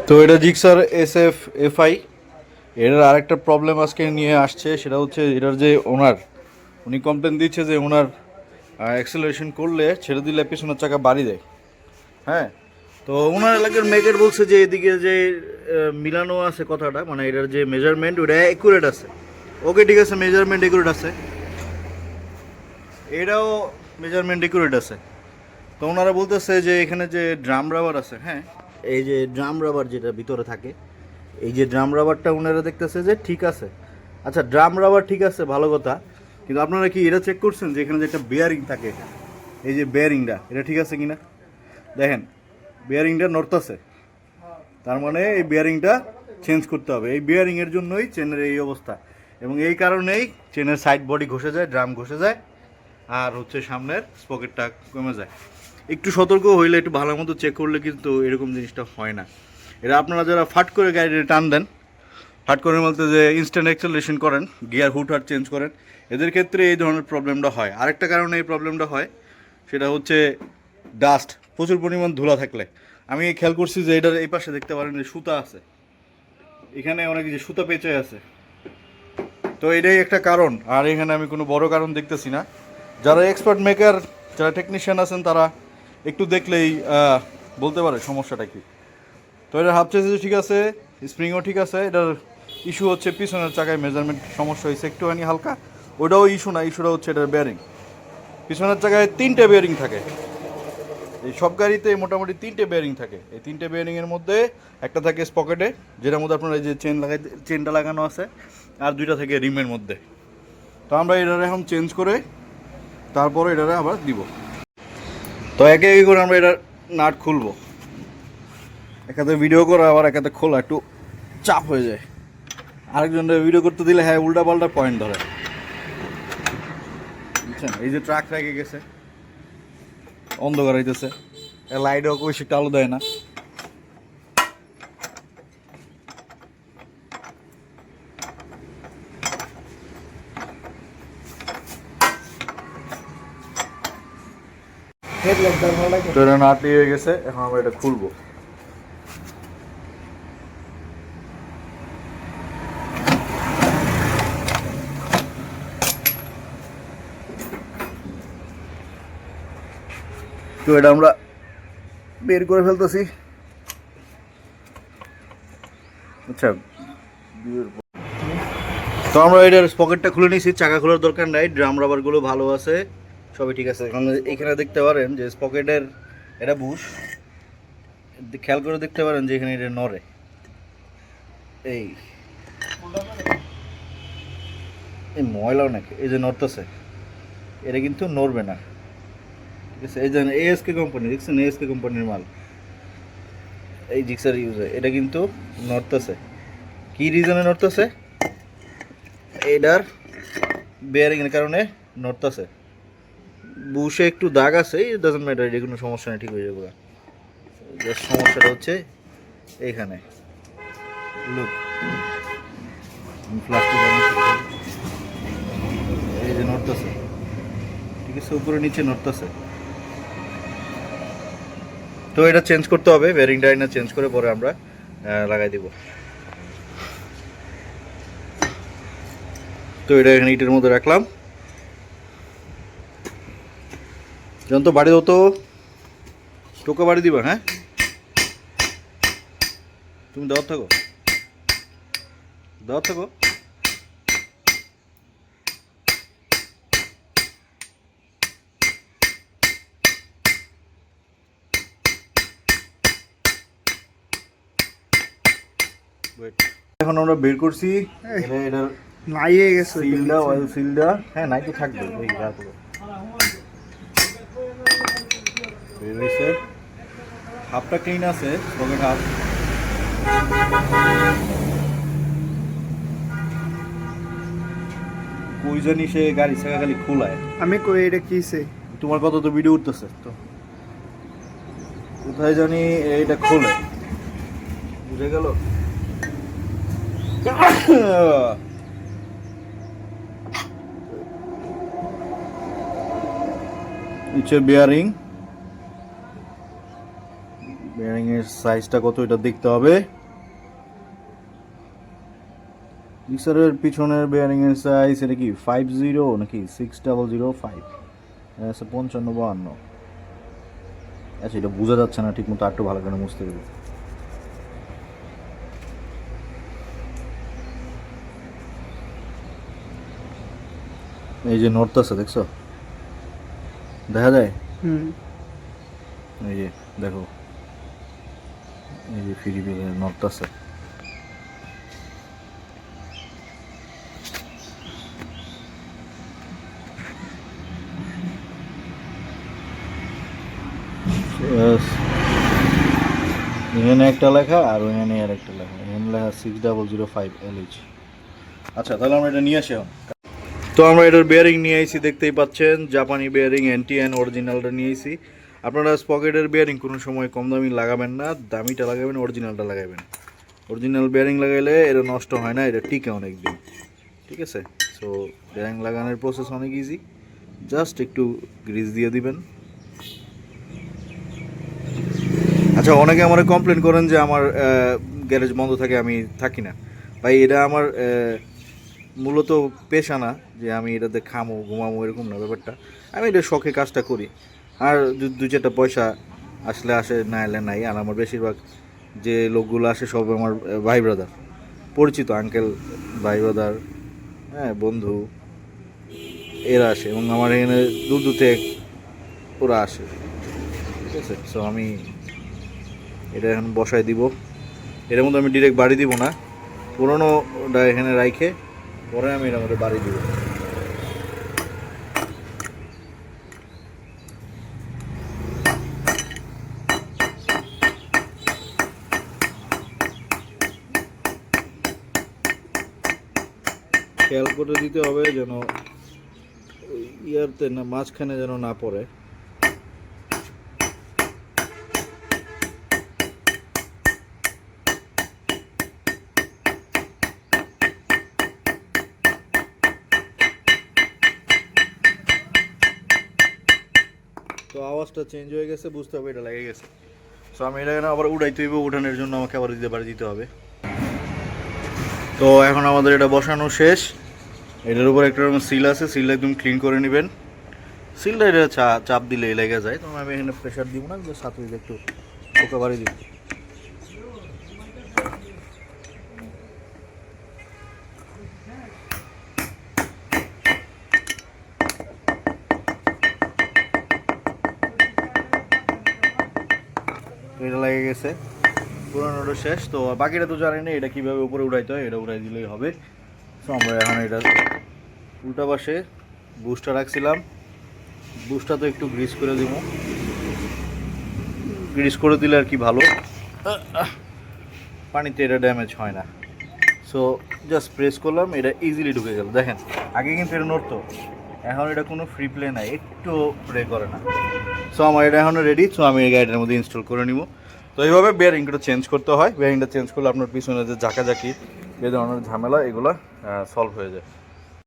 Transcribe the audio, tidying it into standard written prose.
তো এটা Gixxer SF-FI এটার আরেকটা প্রবলেম আজকে নিয়ে আসছে, সেটা হচ্ছে এটার যে ওনার উনি কমপ্লেন দিচ্ছে যে ওনার অ্যাক্সেলারেশন করলে ছেড়ে দিলে পেছনের চাকা বাড়ি দেয়। হ্যাঁ, তো ওনার এলাকার মেকার বলছে যে এদিকে যে মিলানো আছে কথাটা, মানে এটার যে মেজারমেন্ট ওটা অ্যাকুরেট আছে। ওকে ঠিক আছে, মেজারমেন্ট অ্যাকুরেট আছে, এটাও মেজারমেন্ট অ্যাকুরেট আছে। তো ওনারা বলতেছে যে এখানে যে ড্রাম রাবার আছে, হ্যাঁ এই যে ড্রাম রাবার যেটা ভিতরে থাকে, এই যে ড্রাম রাবারটা ওনারা দেখতেছে যে ঠিক আছে। আচ্ছা, ড্রাম রাবার ঠিক আছে, ভালো কথা, কিন্তু আপনারা কি এটা চেক করছেন যে এখানে যে একটা বেয়ারিং থাকে, এই যে বেয়ারিংটা এটা ঠিক আছে কিনা? দেখেন বেয়ারিংটা নড়তেছে, তার মানে এই বেয়ারিংটা চেঞ্জ করতে হবে। এই বেয়ারিংয়ের জন্যই চেনের এই অবস্থা, এবং এই কারণেই চেনের সাইড বডি ঘষে যায়, ড্রাম ঘষে যায়, আর হচ্ছে সামনের স্পকেটটা কমে যায়। একটু সতর্ক হইলে, একটু ভালো মতো চেক করলে কিন্তু এরকম জিনিসটা হয় না। এটা আপনারা যারা ফাট করে গাড়িটা টান দেন, ফাট করে বলতে যে ইনস্ট্যান্ট অ্যাক্সেলারেশন করেন, গিয়ার হুট হাট চেঞ্জ করেন, এদের ক্ষেত্রে এই ধরনের প্রবলেমটা হয়। আরেকটা কারণে এই প্রবলেমটা হয়, সেটা হচ্ছে ডাস্ট, প্রচুর পরিমাণ ধুলা থাকলে। আমি খেয়াল করছি যে এটার এই পাশে দেখতে পারেন যে সুতা আছে, এখানে অনেক যে সুতা পেঁচে আছে, তো এটাই একটা কারণ। আর এখানে আমি কোনো বড় কারণ দেখতেছি না। যারা এক্সপার্ট মেকার, যারা টেকনিশিয়ান আছেন, তারা একটু দেখলেই বলতে পারে সমস্যাটা কী। তো এটা হাফ চেসিস ঠিক আছে, স্প্রিংও ঠিক আছে, এটার ইস্যু হচ্ছে পিছনের চাকায় মেজারমেন্ট সমস্যা হয়েছে একটুখানি হালকা। ওটাও ইস্যু না, ইস্যুটা হচ্ছে এটার বেয়ারিং। পিছনের চাকায় 3টে বেয়ারিং থাকে, এই সব গাড়িতে মোটামুটি 3টে বেয়ারিং থাকে। এই 3টে বেয়ারিংয়ের মধ্যে একটা থাকে স্পকেটে, যেটার মধ্যে আপনার এই যে চেনটা লাগানো আছে, আর 2টা থাকে রিমের মধ্যে। তো আমরা এটারে এখন চেঞ্জ করে তারপরে এটারে আবার দিব। তো একে একে করে আমরা এটার নাট খুলবো। একাতে ভিডিও করা আবার একাতে খোলা একটু চাপ হয়ে যায়। আরেকজনের ভিডিও করতে দিলে হ্যাঁ উল্টা পাল্টা পয়েন্ট ধরে, বুঝছেন? এই যে ট্রাক রেখে গেছে, অন্ধকার হইতেছে, লাইটও বেশি একটা আলো দেয় না। তো এটা নাট হয়ে গেছে, এখন আমরা এটা খুলবো। তো এটা আমরা বের করে ফেলতেছি। আচ্ছা, তো আমরা এটার পকেটটা খুলে নিয়েছি, চাকা খোলার দরকার নাই, ড্রাম রাবারগুলো ভালো আছে, সবই ঠিক আছে। এখন এখানে দেখতে পারেন যে পকেটের এটা বুশ, খেয়াল করে দেখতে পারেন যে এখানে এটা নড়ে, এই এই ময়লা অনেক, এই যে নড়তেছে, এটা কিন্তু নড়বে না, ঠিক আছে? এই যে ASK কোম্পানি, দেখছেন ASK কোম্পানির মাল, এই জিক্সার ইউজ হয়, এটা কিন্তু নড়তেছে। কি রিজনে নড়তেছে? এটার বেয়ারিংয়ের কারণে নড়তেছে। বুশে একটু দাগ আছে, ইট ডাজন্ট ম্যাটার, এটা কোনো সমস্যা নেই, ঠিক হয়ে যাবে। জাস্ট সমস্যাটা হচ্ছে এইখানে, লুক প্লাস্টিক, এই যে নড়তেছে, ঠিক আছে, উপরে নিচে নড়তেছে। তো এটা চেঞ্জ করতে হবে, বেয়ারিং ডাইনা চেঞ্জ করে পরে আমরা লাগাই দিব। তো এটা এখানে ইটের মধ্যে রাখলাম। যখন তো বাড়ি দাও, তো টোকা বাড়ি দিবা, হ্যাঁ তুমি দাও থাকো, দাও থাকো। এখন আমরা বের করছি, এটা নাইয়ে গেছে সিলটা, অয়েল সিলটা, হ্যাঁ নাই তো থাকবে, এই রাখো। বের হয়েছে, হাফটা ক্লিন আছে, পকেট হাফ। কই জানি সে গাড়ি চাকা খালি খোলায়। আমি কই এটা কিছে? তোমার কত তো ভিডিও উঠতেছে, তো কোথায় জানি এইটা খোলে, বুঝে গেল? নিচে বেয়ারিং, বেয়ারিং এর সাইজটা কত এটা দেখতে হবে। মিক্সারের পিছনের বেয়ারিং এর সাইজ এটা কি 50 নাকি 6005, আছে 5552। আচ্ছা এটা বোঝা যাচ্ছে না ঠিক মতো, একটু ভালো করে মুছতে হবে। এই যে নড়তেছে দেখছো, দেখা যায়? হুম। এই যে দেখো, এই যে ফ্রি নড়তেছে। এখানে একটা লেখা আর ওখানে আর একটা লেখা, এখানে লেখা 6005 LH। আচ্ছা তাহলে আমরা এটা নিয়ে আসি এখন। তো আমরা এটার বেয়ারিং নিয়ে আইছি, দেখতেই পাচ্ছেন জাপানি বেয়ারিং NTN অরিজিনালটা নিয়ে আইছি। আপনারা স্পকেটের বেয়ারিং কোনো সময় কম দামি লাগাবেন না, দামিটা লাগাবেন, অরিজিনালটা লাগাবেন। অরিজিনাল বেয়ারিং লাগাইলে এটা নষ্ট হয় না, এটা টিকে অনেক দিন, ঠিক আছে? সো বেয়ারিং লাগানোর প্রসেস অনেক ইজি, জাস্ট একটু গ্রিজ দিয়ে দিবেন। আচ্ছা অনেকে আমার কমপ্লেন করেন যে আমার গ্যারেজ বন্ধ থাকে, আমি থাকি না। ভাই এটা আমার মূলত পেশা না যে আমি এটাতে খামো ঘুমামো, এরকম না ব্যাপারটা। আমি এটা শখে কাজটা করি, আর দু চারটা পয়সা আসলে আসে, না এলে নাই। আর আমার বেশিরভাগ যে লোকগুলো আসে সব আমার ভাই ব্রাদার, পরিচিত আঙ্কেল, ভাই ব্রাদার, হ্যাঁ বন্ধু, এরা আসে। এবং আমার এখানে দূর দূর থেকে ওরা আসে, ঠিক আছে? সো আমি এটা এখন বসায় দিব। এর মধ্যে আমি ডিরেক্ট বাড়ি দিব না, পুরোনোটা এখানে রাইখে পরে আমি এটার মধ্যে বাড়ি দিব। খেয়াল করে দিতে হবে যেন ইয়ারতে না, মাঝখানে যেন না পড়ে। তো আওয়াজটা চেঞ্জ হয়ে গেছে, বুঝতে হবে এটা লেগে গেছে। সো আমি এটা আবার উঠাইতে হইব, উঠানোর জন্য আমাকে আবার দিতে হবে। তো এখন আমাদের এটা বসানো শেষ। এটার উপর একটা সিল আছে, সিলটা একদম ক্লিন করে নেবেন। সিলটা এটা চাপ দিলে লেগে যায়, তো আমি এখানে প্রেশার দিব না, সাথে একটু পোকা বাড়ি দিব। এটা লেগে গেছে, পুরোনোটা শেষ। তো বাকিটা তো জানি না এটা কীভাবে উপরে উঠাইতে হয়, এটা উঠাই দিলেই হবে। তো আমরা এখন এটা উল্টা পাশে বুস্টটা রাখছিলাম, বুস্টটা তো একটু গ্রিস করে দিব, গ্রিস করে দিলে আর কি ভালো, পানিতে এটা ড্যামেজ হয় না। সো জাস্ট প্রেস করলাম, এটা ইজিলি ঢুকে গেল। দেখেন আগে কিন্তু এটা নড়তো, এখন এটা কোনো ফ্রি প্লে নাই, একটু প্রে করে না। সো আমার এটা এখন রেডি। সো আমি এই গাড়িটার মধ্যে ইনস্টল করে নিব। তো এইভাবে বেয়ারিংটা চেঞ্জ করতে হয়। বেয়ারিংটা চেঞ্জ করলে আপনার পিছনে যে ঝাঁকাঝাঁকি, যে ধরনের ঝামেলা, এগুলো সলভ হয়ে যায়।